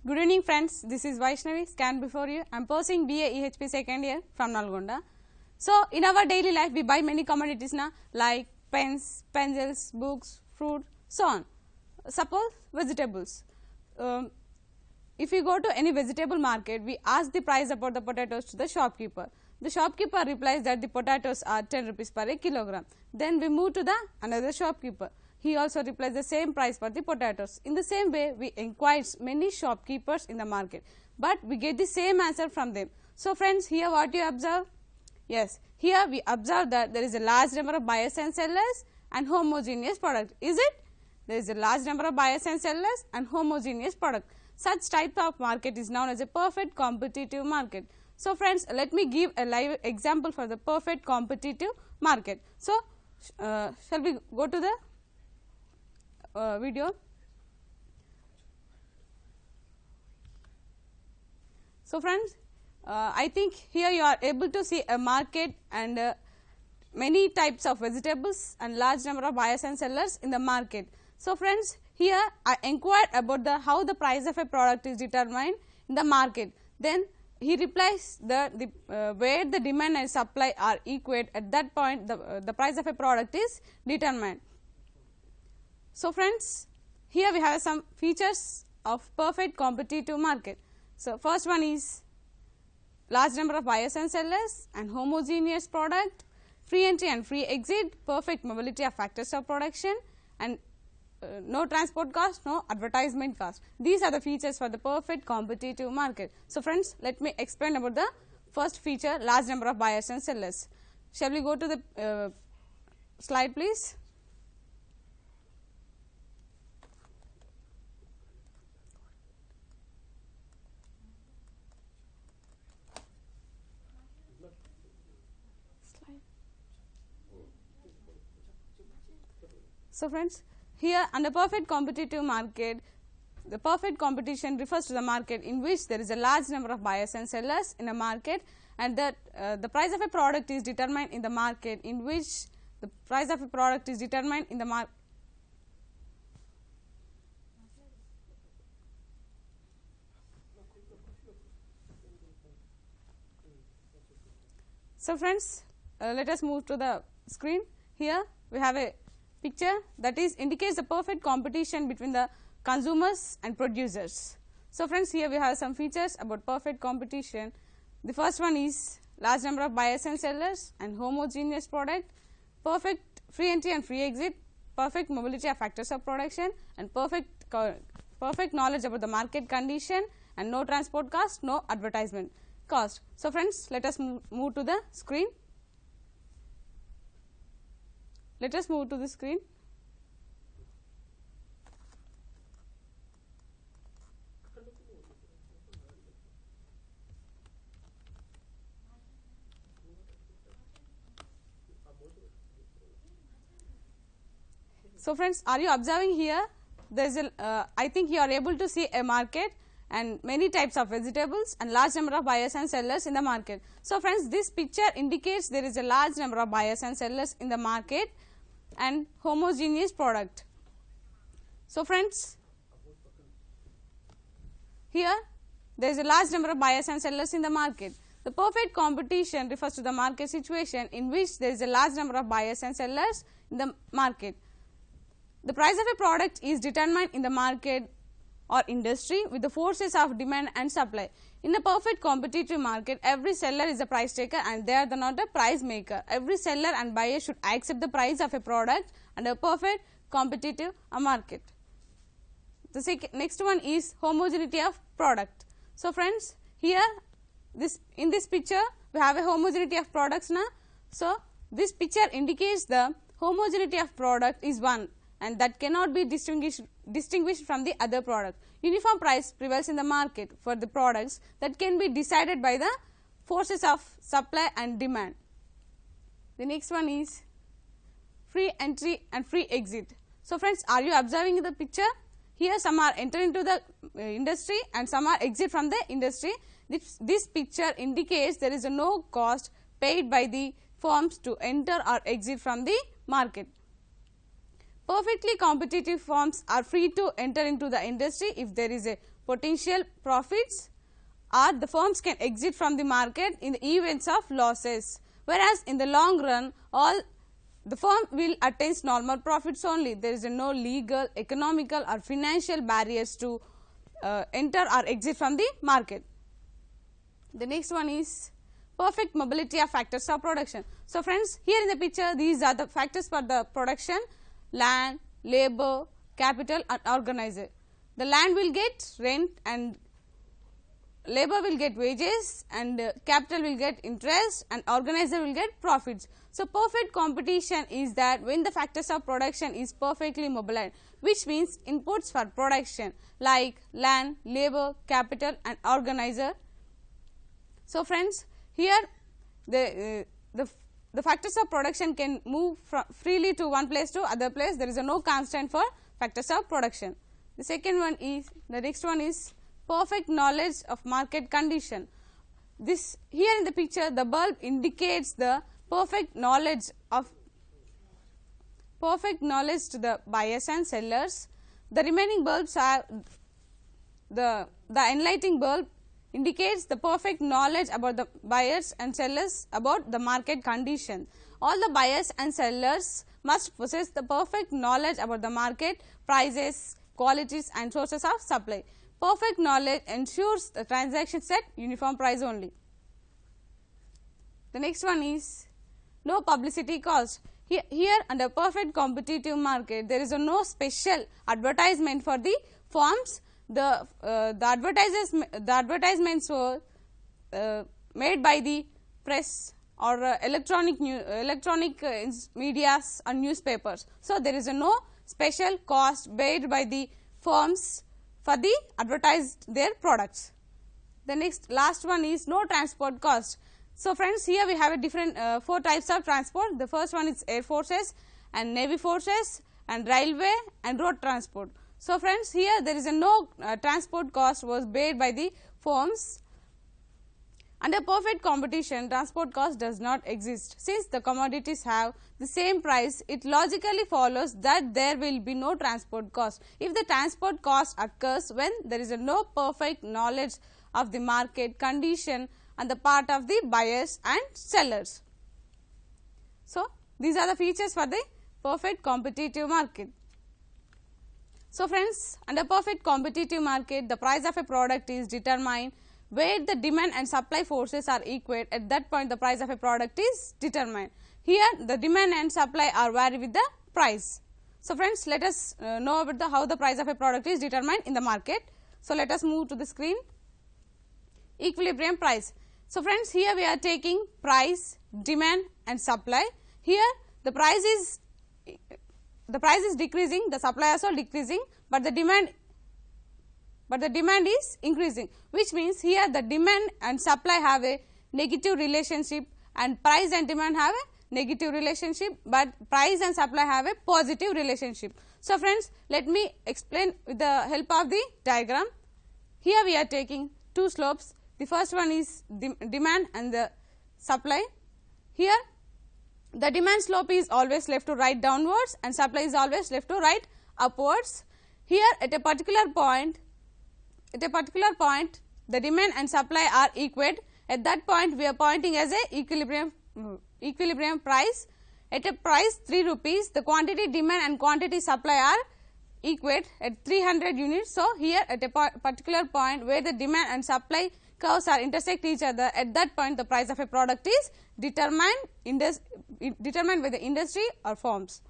Good evening friends, this is Vaishnavi, stand before you. I am pursuing BA EHP second year from Nalgonda. So, in our daily life we buy many commodities like pens, pencils, books, fruit, so on. Suppose vegetables. If we go to any vegetable market, we ask the price about the potatoes to the shopkeeper. The shopkeeper replies that the potatoes are 10 rupees per kilogram. Then we move to the another shopkeeper. He also replies the same price for the potatoes. In the same way, we inquire many shopkeepers in the market, but we get the same answer from them. So friends, here what you observe? Yes, here we observe that there is a large number of buyers and sellers and homogeneous product. Is it? There is a large number of buyers and sellers and homogeneous product. Such type of market is known as a perfect competitive market. So friends, let me give a live example for the perfect competitive market. So, shall we go to the video? So friends, I think here you are able to see a market and many types of vegetables and large number of buyers and sellers in the market. So friends, here I inquired about how the price of a product is determined in the market. Then he replies that where the demand and supply are equate, at that point the price of a product is determined. So friends, here we have some features of perfect competitive market. So first one is large number of buyers and sellers and homogeneous product, free entry and free exit, perfect mobility of factors of production, and no transport cost, no advertisement cost. These are the features for the perfect competitive market. So friends, let me explain about the first feature, large number of buyers and sellers. Shall we go to the slide please? So friends, here under perfect competitive market, the perfect competition refers to the market in which there is a large number of buyers and sellers in a market, and that the price of a product is determined in the market in which the price of a product is determined in the market. So friends, let us move to the screen. Here we have a picture that is indicates the perfect competition between the consumers and producers. So friends, here we have some features about perfect competition. The first one is large number of buyers and sellers and homogeneous product, perfect free entry and free exit, perfect mobility of factors of production, and perfect knowledge about the market condition, and no transport cost, no advertisement cost. So friends, let us move to the screen. Let us move to the screen. So friends, are you observing here? There is a I think you are able to see a market and many types of vegetables and large number of buyers and sellers in the market. So friends, this picture indicates there is a large number of buyers and sellers in the market and homogeneous product. So friends, here there is a large number of buyers and sellers in the market. The perfect competition refers to the market situation in which there is a large number of buyers and sellers in the market. The price of a product is determined in the market or industry with the forces of demand and supply. In a perfect competitive market, every seller is a price taker and they are not a price maker. Every seller and buyer should accept the price of a product under a perfect competitive market. The next one is homogeneity of product. So friends, here in this picture we have a homogeneity of products now. So this picture indicates the homogeneity of product is one, and that cannot be distinguished from the other product. Uniform price prevails in the market for the products that can be decided by the forces of supply and demand. The next one is free entry and free exit. So friends, are you observing the picture? Here some are enter into the industry and some are exit from the industry. This picture indicates there is no cost paid by the firms to enter or exit from the market. Perfectly competitive firms are free to enter into the industry if there is a potential profits, or the firms can exit from the market in the events of losses, whereas in the long run all the firm will attain normal profits only. There is no legal, economical or financial barriers to enter or exit from the market. The next one is perfect mobility of factors of production. So, friends, here in the picture these are the factors for the production: land, labor, capital and organizer. The land will get rent and labor will get wages and capital will get interest and organizer will get profits. So, perfect competition is that when the factors of production is perfectly mobilized, which means inputs for production like land, labor, capital and organizer. So, friends, here the factors of production can move freely to one place to other place. There is no constant for factors of production. The next one is perfect knowledge of market condition. This here in the picture the bulb indicates the perfect knowledge to the buyers and sellers. The remaining bulbs are the enlightening bulb indicates the perfect knowledge about the buyers and sellers about the market condition. All the buyers and sellers must possess the perfect knowledge about the market prices, qualities and sources of supply. Perfect knowledge ensures the transactions at uniform price only. The next one is no publicity cost. Here under perfect competitive market there is no special advertisement for the firms. The advertisements were made by the press or electronic medias or newspapers. So, there is no special cost paid by the firms for the advertised their products. The last one is no transport cost. So, friends, here we have a different 4 types of transport. The first one is air forces and navy forces and railway and road transport. So, friends, here there is no transport cost was paid by the firms. Under perfect competition, transport cost does not exist. Since the commodities have the same price, it logically follows that there will be no transport cost. If the transport cost occurs when there is no perfect knowledge of the market condition on the part of the buyers and sellers. So, these are the features for the perfect competitive market. So, friends, under perfect competitive market, the price of a product is determined where the demand and supply forces are equal. At that point, the price of a product is determined. Here, the demand and supply are vary with the price. So, friends, let us know about how the price of a product is determined in the market. So, let us move to the screen. Equilibrium price. So, friends, here we are taking price, demand and supply. Here, the price is decreasing, the supply also decreasing, but the demand is increasing, which means here the demand and supply have a negative relationship and price and demand have a negative relationship, but price and supply have a positive relationship. So, friends, let me explain with the help of the diagram. Here we are taking 2 slopes. The first one is demand and the supply. Here the demand slope is always left to right downwards and supply is always left to right upwards. Here at a particular point the demand and supply are equal. At that point we are pointing as a equilibrium price. At a price 3 rupees, the quantity demand and quantity supply are equal at 300 units. So, here at a particular point where the demand and supply curves are intersect each other, at that point the price of a product is determined by the industry or firms.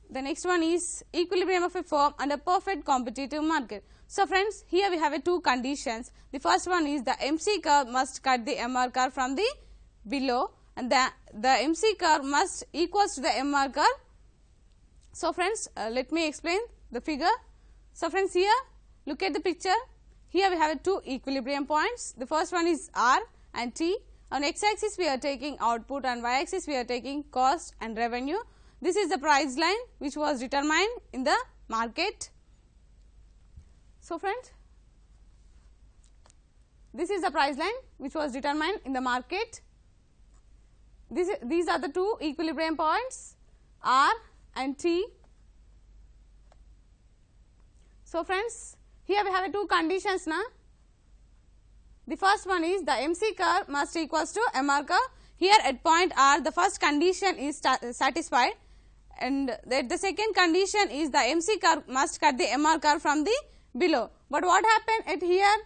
The next one is equilibrium of a firm under perfect competitive market. So, friends, here we have 2 conditions. The first one is the MC curve must cut the MR curve from the below, and the MC curve must equals to the MR curve. So, friends, let me explain the figure. So, friends, here look at the picture. Here we have 2 equilibrium points. The first one is R and T. On x axis we are taking output and y axis we are taking cost and revenue. This is the price line which was determined in the market. So, friends, this is the price line which was determined in the market. These are the 2 equilibrium points R and T. So, friends, here we have two conditions now. The first one is the MC curve must equals to MR curve. Here at point R the first condition is satisfied, and the second condition is the MC curve must cut the MR curve from the below. But what happened at here?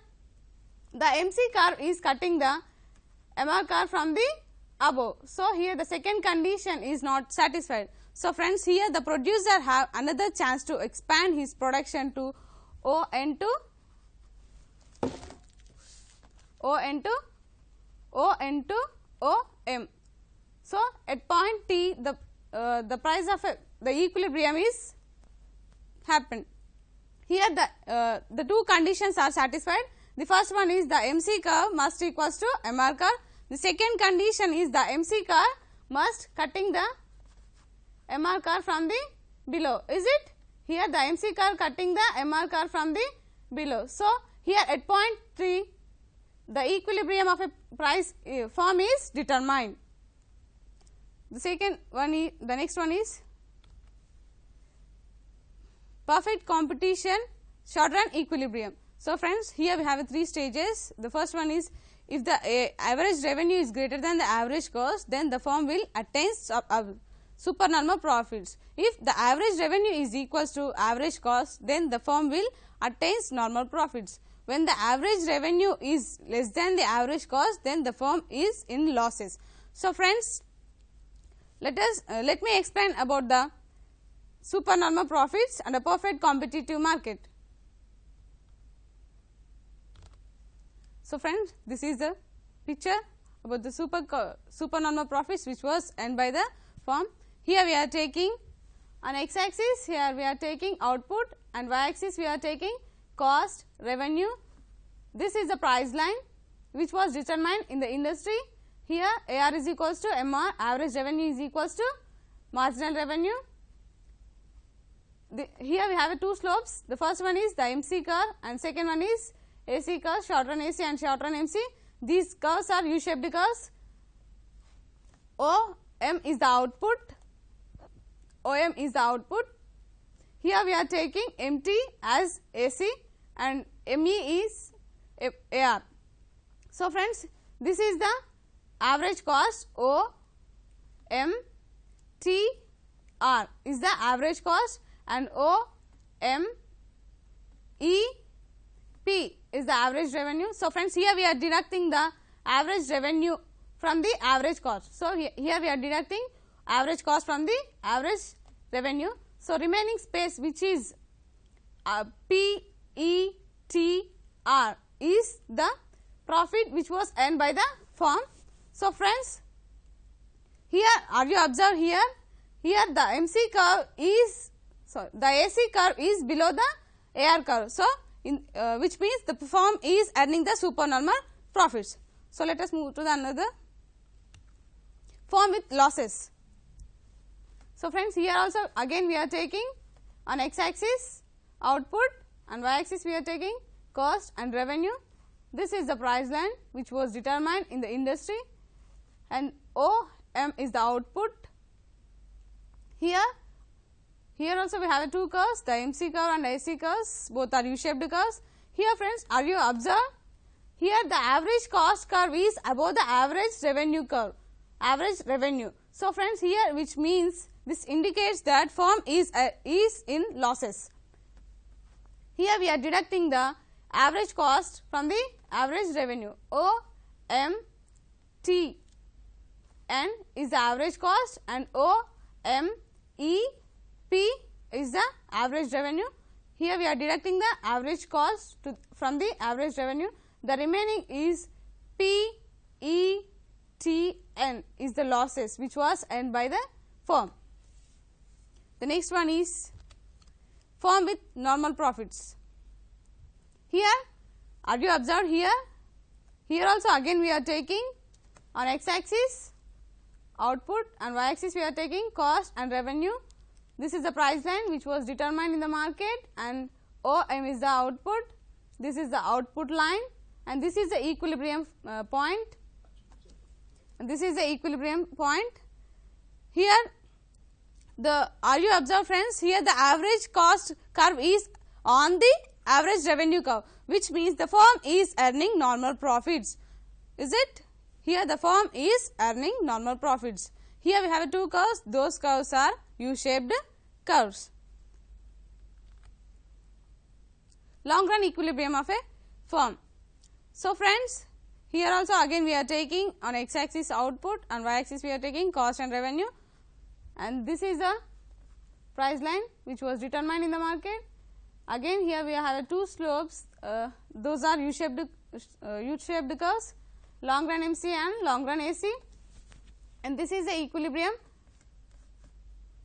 The MC curve is cutting the MR curve from the above. So, here the second condition is not satisfied. So, friends, here the producer have another chance to expand his production to ON to OM. So, at point T the price of the equilibrium is happened. Here the two conditions are satisfied. The first one is the MC curve must equals to MR curve. The second condition is the MC curve must cutting the MR curve from the below. Is it? Here the MC curve cutting the MR curve from the below. So, here at point 3 the equilibrium of a price firm is determined. The second one is, the next one is perfect competition short run equilibrium. So, friends, here we have three stages. The first one is if the average revenue is greater than the average cost, then the firm will attain supernormal profits. If the average revenue is equals to average cost, then the firm will attain normal profits. When the average revenue is less than the average cost, then the firm is in losses. So, friends, let me explain about the supernormal profits and a perfect competitive market. So, friends, this is the picture about the supernormal profits which was earned by the firm. Here we are taking on x axis, here we are taking output, and y axis we are taking cost, revenue. This is the price line which was determined in the industry. Here AR is equals to MR, average revenue is equals to marginal revenue. Here we have two slopes. The first one is the MC curve and second one is AC curve, short run AC and short run MC. These curves are U-shaped curves. OM is the output, OM is the output. Here we are taking MT as AC and ME is AR. So, friends, this is the average cost. OM T R is the average cost and OM E P is the average revenue. So, friends, here we are deducting the average revenue from the average cost. So, here we are deducting average cost from the average revenue. So, remaining space which is P E T R is the profit which was earned by the firm. So, friends, here are you observe here the MC curve is the AC curve is below the AR curve. So, which means the firm is earning the supernormal profits. So, let us move to the another firm with losses. So, friends, here also again we are taking on x axis output and y axis we are taking cost and revenue. This is the price line which was determined in the industry, and OM is the output. Here also we have two curves, the MC curve and AC curves, both are U-shaped curves. Here, friends, are you observe? Here the average cost curve is above the average revenue curve, average revenue. So, friends, here which means this indicates that firm is in losses. Here we are deducting the average cost from the average revenue. OM T N is the average cost and OM E P is the average revenue. Here we are deducting the average cost from the average revenue. The remaining is P E T N is the losses which was earned by the firm. The next one is firm with normal profits. Here are you observed here? Here also again we are taking on x axis output and y axis we are taking cost and revenue. This is the price line which was determined in the market, and OM is the output. This is the output line, and this is the equilibrium point. And this is the equilibrium point. Here are you observe, friends, here the average cost curve is on the average revenue curve, which means the firm is earning normal profits. Is it? Here the firm is earning normal profits. Here we have two curves, those curves are U-shaped curves. Long run equilibrium of a firm. So friends, here also again we are taking on x-axis output and y-axis we are taking cost and revenue, and this is the price line which was determined in the market. Again here we have two slopes, those are U-shaped curves, long run MC and long run AC, and this is the equilibrium.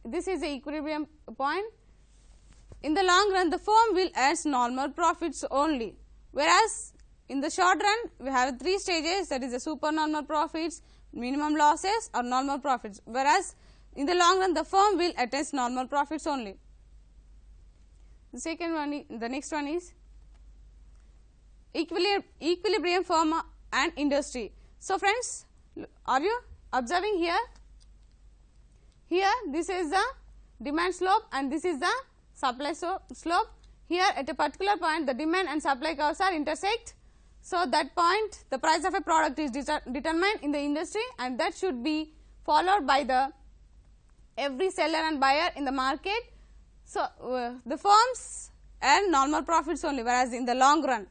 This is the equilibrium point. In the long run the firm will earn normal profits only, whereas in the short run we have three stages, that is the supernormal profits, minimum losses or normal profits, whereas in the long run the firm will attain normal profits only. The second one, the next one is equilibrium firm and industry. So friends, are you observing here? Here this is the demand slope and this is the supply slope. Here at a particular point the demand and supply curves are intersect. So that point the price of a product is determined in the industry, and that should be followed by the every seller and buyer in the market. So the firms earn normal profits only, whereas in the long run,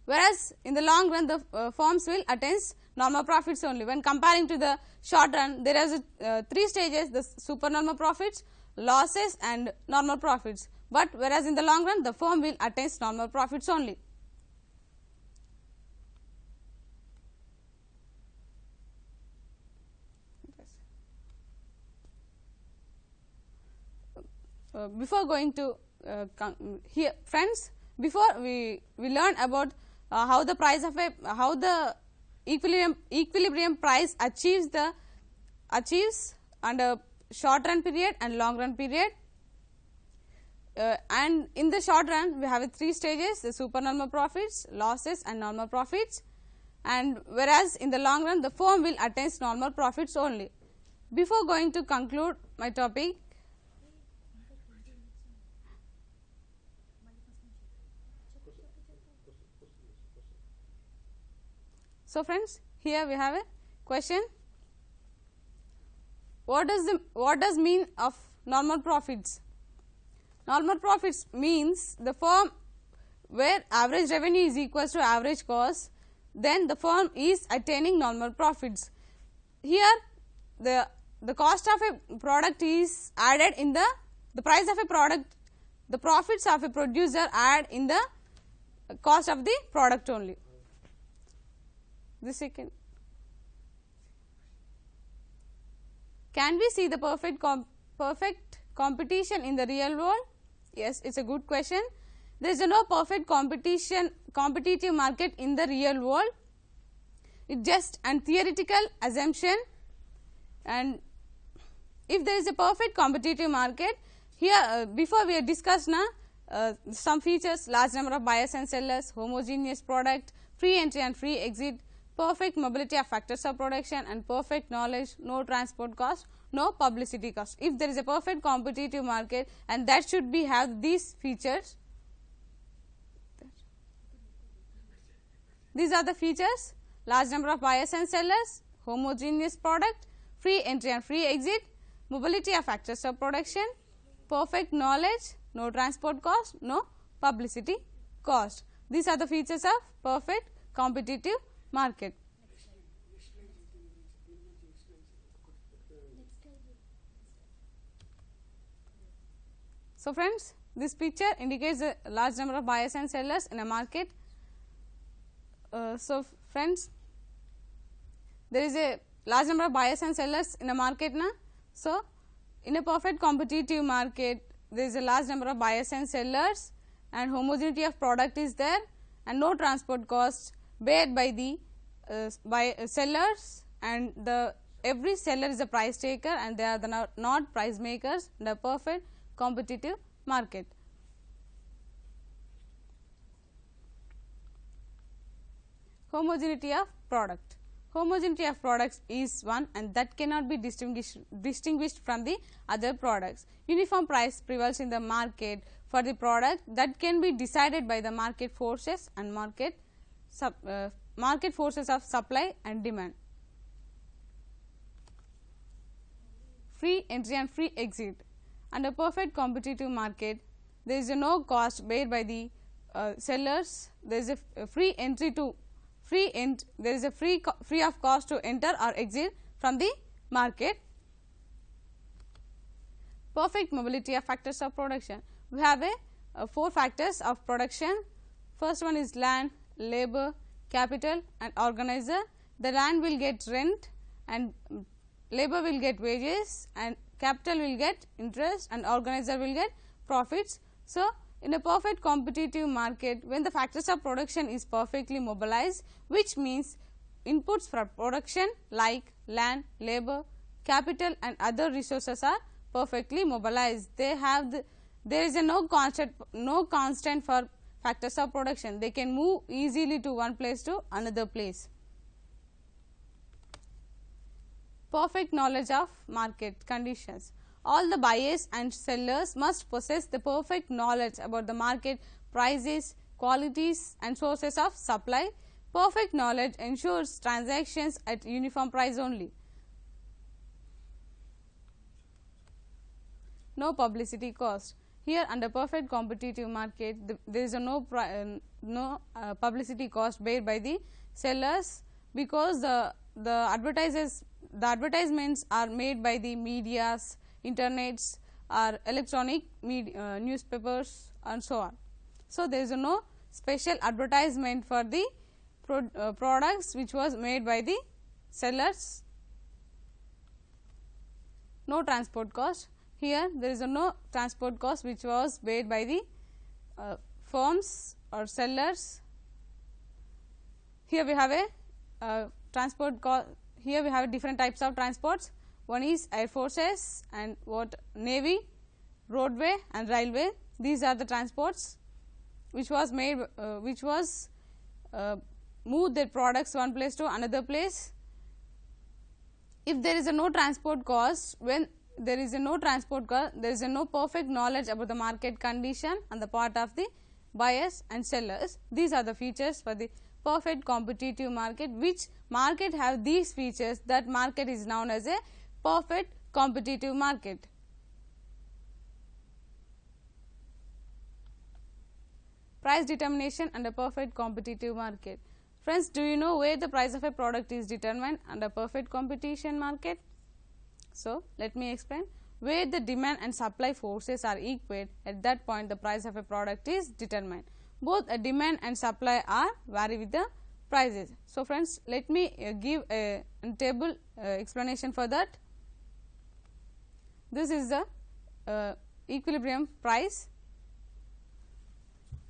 whereas in the long run the firms will attain normal profits only. When comparing to the short run, there is three stages, the supernormal profits, losses and normal profits, but whereas in the long run the firm will attain normal profits only. Before going to here friends, before we learn about how the price of a equilibrium price achieves under short run period and long run period, and in the short run we have three stages, the supernormal profits, losses and normal profits, and whereas in the long run the firm will attain normal profits only. Before going to conclude my topic, so friends, here we have a question. What does mean of normal profits? Normal profits means the firm where average revenue is equal to average cost, then the firm is attaining normal profits. Here the cost of a product is added in the price of a product, the profits of a producer add in the cost of the product only. The second, can we see the perfect competition in the real world? Yes, it is a good question. There is no perfect competitive market in the real world. It is just a theoretical assumption, and if there is a perfect competitive market, here before we have discussed some features, large number of buyers and sellers, homogeneous product, free entry and free exit, perfect mobility of factors of production, and perfect knowledge, no transport cost, no publicity cost. If there is a perfect competitive market, and that should be have these features. These are the features: large number of buyers and sellers, homogeneous product, free entry and free exit, mobility of factors of production, perfect knowledge, no transport cost, no publicity cost. These are the features of perfect competitive market. So friends, this picture indicates a large number of buyers and sellers in a market. So friends, there is a large number of buyers and sellers in a market now. So in a perfect competitive market, there is a large number of buyers and sellers, and homogeneity of product is there, and no transport cost bear by the sellers, and every seller is a price taker and they are not price makers in a perfect competitive market. Homogeneity of product. Homogeneity of products is one and that cannot be distinguished from the other products. Uniform price prevails in the market for the product that can be decided by the market forces and market forces of supply and demand. Free entry and free exit. Under perfect competitive market, there is no cost paid by the sellers. There is a free entry to there is a free of cost to enter or exit from the market. Perfect mobility of factors of production. We have a 4 factors of production. First one is land, labor, capital and organizer. The land will get rent and labor will get wages and capital will get interest and organizer will get profits. So, in a perfect competitive market, when the factors of production is perfectly mobilized, which means inputs for production like land, labor, capital and other resources are perfectly mobilized. There is a no constant for factors of production. They can move easily to one place to another place. Perfect knowledge of market conditions. All the buyers and sellers must possess the perfect knowledge about the market prices, qualities and sources of supply. Perfect knowledge ensures transactions at uniform price only. No publicity cost. Here under perfect competitive market, there is a no publicity cost paid by the sellers, because the advertisements are made by the medias, internets or electronic media, newspapers and so on. So, there is no special advertisement for the products which was made by the sellers. No transport cost. Here there is no transport cost which was paid by the firms or sellers. Here we have a transport cost. Here we have different types of transports. One is air forces and navy, roadway and railway. These are the transports which was made move their products one place to another place. If there is a no transport cost, when there is a no transport cost, there is a no perfect knowledge about the market condition on the part of the buyers and sellers. These are the features for the perfect competitive market. Which market have these features, that market is known as a perfect competitive market. Price determination under perfect competitive market. Friends, do you know where the price of a product is determined under perfect competition market? So, let me explain. Where the demand and supply forces are equal, at that point the price of a product is determined. Both a demand and supply are vary with the prices. So, friends, let me give a table explanation for that. This is the equilibrium price.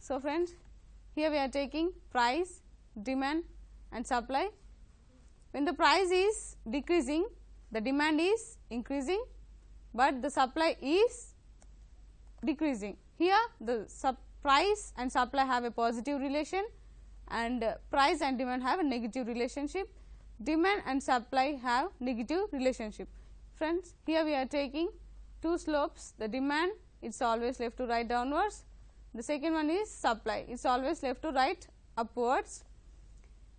So, friends, here we are taking price, demand and supply. When the price is decreasing, the demand is increasing, but the supply is decreasing. Here the price and supply have a positive relation and price and demand have a negative relationship. Demand and supply have negative relationship. Friends, here we are taking two slopes. The demand, it is always left to right downwards. The second one is supply, it is always left to right upwards.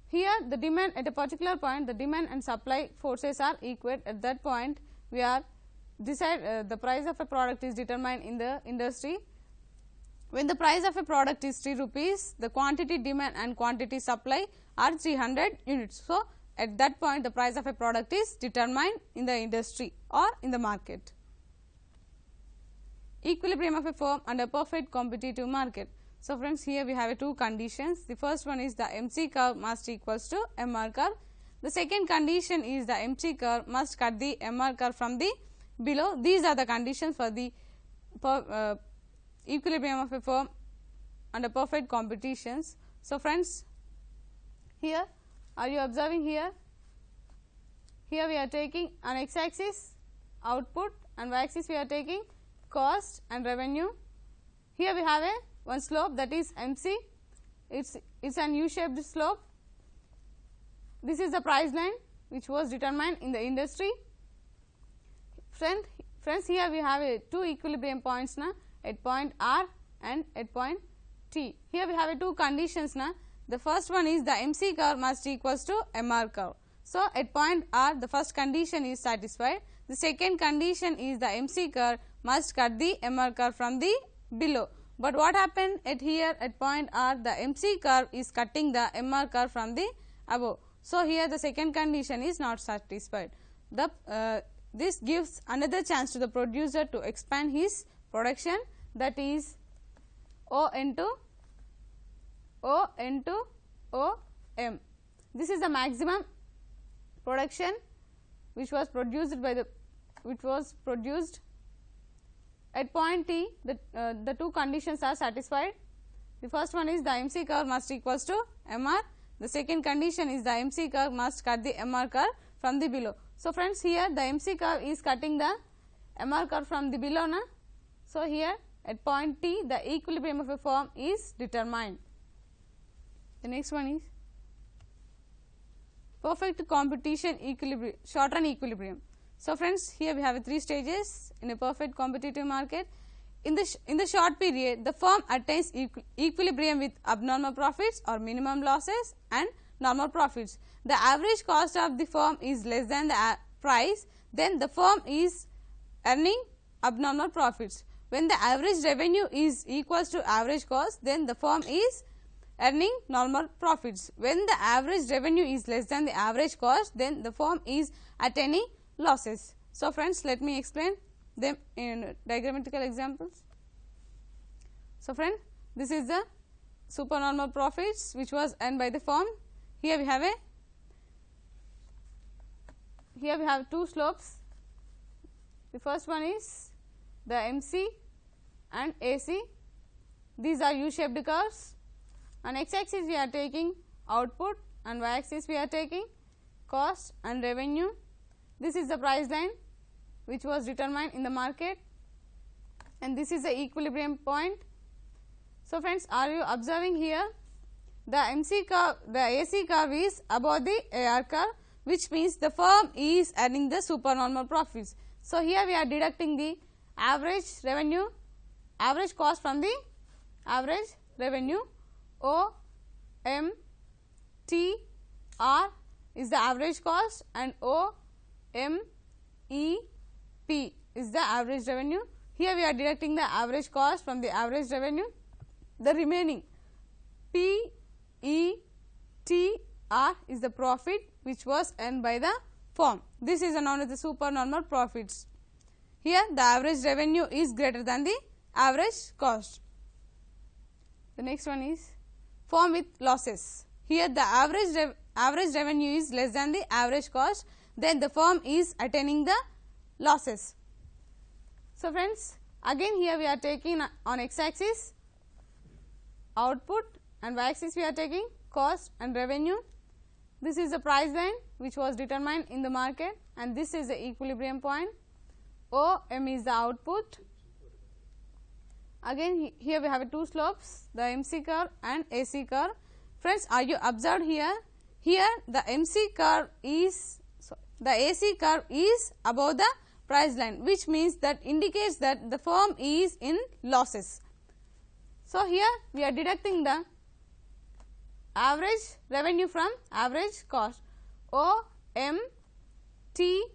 Here the demand at a particular point, the demand and supply forces are equal. At that point we are the price of a product is determined in the industry. When the price of a product is 3 rupees, the quantity demand and quantity supply are 300 units. So, at that point the price of a product is determined in the industry or in the market. Equilibrium of a firm under perfect competitive market. So, friends, here we have two conditions. The first one is the MC curve must equals to MR curve. The second condition is the MC curve must cut the MR curve from the below. These are the conditions for the equilibrium of a firm under perfect competitions. So, friends, here are you observing here? Here we are taking on x axis output and y axis we are taking cost and revenue. Here we have a one slope, that is MC, it's an U-shaped slope, this is the price line which was determined in the industry. Friends, here we have two equilibrium points na, at point R and at point T. Here we have two conditions na. The first one is the MC curve must equals to MR curve. So, at point R the first condition is satisfied. The second condition is the MC curve must cut the MR curve from the below. But what happened at here at point R, the MC curve is cutting the MR curve from the above. So, here the second condition is not satisfied. This gives another chance to the producer to expand his production, that is O into OM. This is the maximum production which was produced at point T. The two conditions are satisfied. The first one is the MC curve must equals to MR. The second condition is the MC curve must cut the MR curve from the below. So, friends, here the MC curve is cutting the MR curve from the below na. So, here at point T the equilibrium of a firm is determined. The next one is perfect competition equilibrium, short-run equilibrium. So, friends, here we have three stages in a perfect competitive market. In the short period, the firm attains equilibrium with abnormal profits or minimum losses and normal profits. The average cost of the firm is less than the price, then the firm is earning abnormal profits. When the average revenue is equals to average cost, then the firm is earning normal profits. When the average revenue is less than the average cost, then the firm is attaining losses. So, friends, let me explain them in diagrammatical examples. So, friend, this is the supernormal profits which was earned by the firm. Here we have two slopes. The first one is the MC and AC. These are U-shaped curves. On x-axis we are taking output and y-axis we are taking cost and revenue. This is the price line which was determined in the market, and this is the equilibrium point. So, friends, are you observing here the MC curve, the AC curve is above the AR curve, which means the firm is earning the supernormal profits. So, here we are deducting the average revenue, average cost from the average revenue. O, M, T, R is the average cost and O, M, E, P is the average revenue. Here we are deducting the average cost from the average revenue. The remaining P, E, T, R is the profit which was earned by the firm. This is known as the supernormal profits. Here the average revenue is greater than the average cost. The next one is firm with losses. Here the average revenue is less than the average cost, then the firm is attaining the losses. So, friends, again here we are taking on x-axis output and y-axis we are taking cost and revenue. This is the price line which was determined in the market, and this is the equilibrium point. O, M is the output. Again here we have two slopes, the MC curve and AC curve. Friends, are you observed here? Here the MC curve is, the AC curve is above the price line, which means that indicates that the firm is in losses. So, here we are deducting the average revenue from average cost. O, M, T,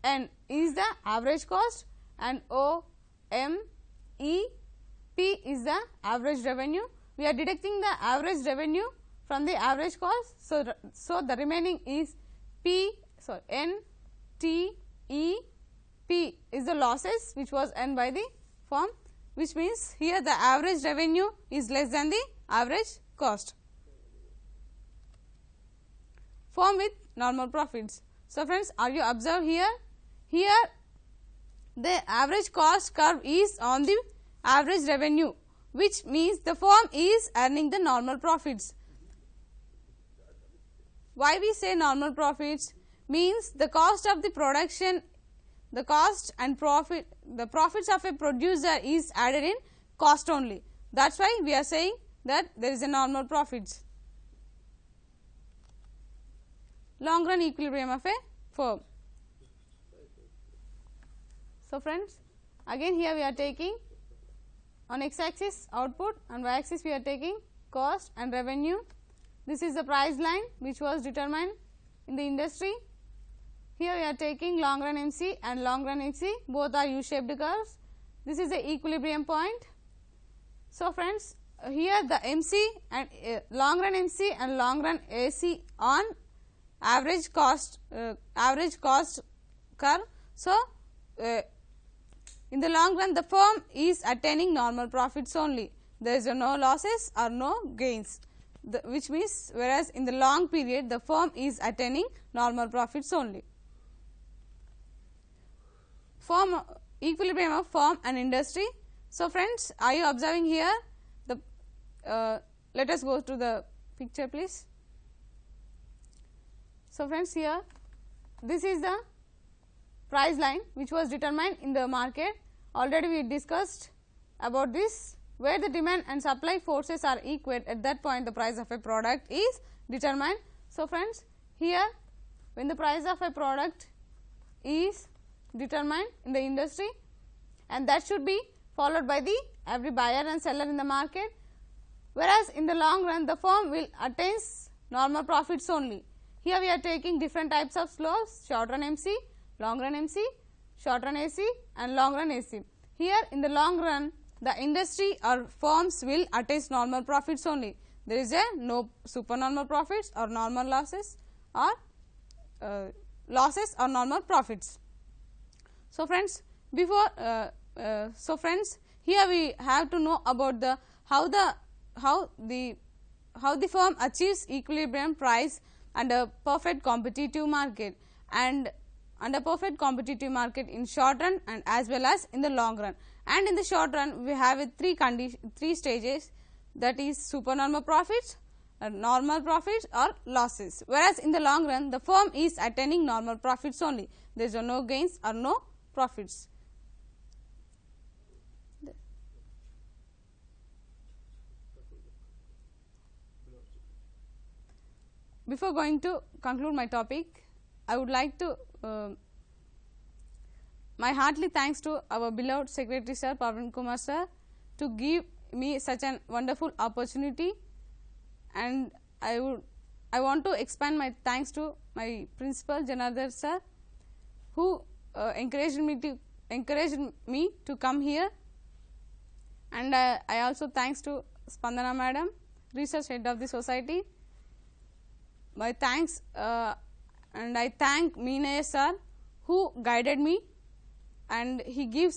N is the average cost and O, M, E, P is the average revenue. We are deducting the average revenue from the average cost. So, the remaining is N, T, E, P is the losses which was earned by the firm, which means here the average revenue is less than the average cost. Firm with normal profits. So, friends, are you observe here? Here the average cost curve is on the average revenue, which means the firm is earning the normal profits. Why we say normal profits? Means the cost of the production, the cost and profit, the profits of a producer is added in cost only. That is why we are saying that there is a normal profits. long run equilibrium of a firm. So, friends, again here we are taking on x axis output and y axis we are taking cost and revenue. This is the price line which was determined in the industry. Here we are taking long run MC and long run AC, both are U shaped curves. This is the equilibrium point. So, friends, here the MC and long run MC and long run AC on average cost curve. So, in the long run the firm is attaining normal profits only, there is no losses or no gains, which means whereas in the long period the firm is attaining normal profits only. Firm equilibrium of firm and industry. So, friends, are you observing here the let us go to the picture please. So, friends, here this is the price line which was determined in the market. Already we discussed about this, where the demand and supply forces are equal, at that point the price of a product is determined. So, friends, here when the price of a product is determined in the industry, and that should be followed by the every buyer and seller in the market, whereas in the long run the firm will attain normal profits only. Here we are taking different types of slopes, short run MC, long run MC, short run AC and long run AC. Here in the long run the industry or firms will attain normal profits only, there is a no supernormal profits or normal losses or normal profits. So, friends, before here we have to know about the how the firm achieves equilibrium price under perfect competitive market and under perfect competitive market in short run and as well as in the long run. And in the short run we have three stages, that is supernormal profits, normal profits or losses, whereas in the long run the firm is attaining normal profits only, there is no gains or no profits. Before going to conclude my topic, I would like to my heartily thanks to our beloved Secretary Sir Pavan Kumar Sir to give me such an wonderful opportunity, and I want to expand my thanks to my Principal Janardhan Sir, who encouraged me to come here, and I also thanks to Spandana Madam, Research Head of the Society. My thanks and I thank Meenaya Sir who guided me, and he gave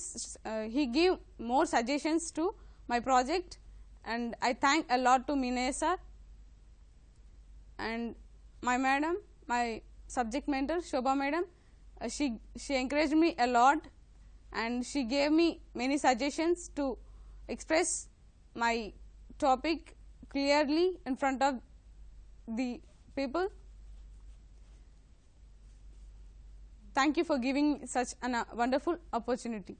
more suggestions to my project, and I thank a lot to Meenaya Sir. And my madam, my subject mentor Shobha Madam, she encouraged me a lot, and she gave me many suggestions to express my topic clearly in front of the people. Thank you for giving such a wonderful opportunity.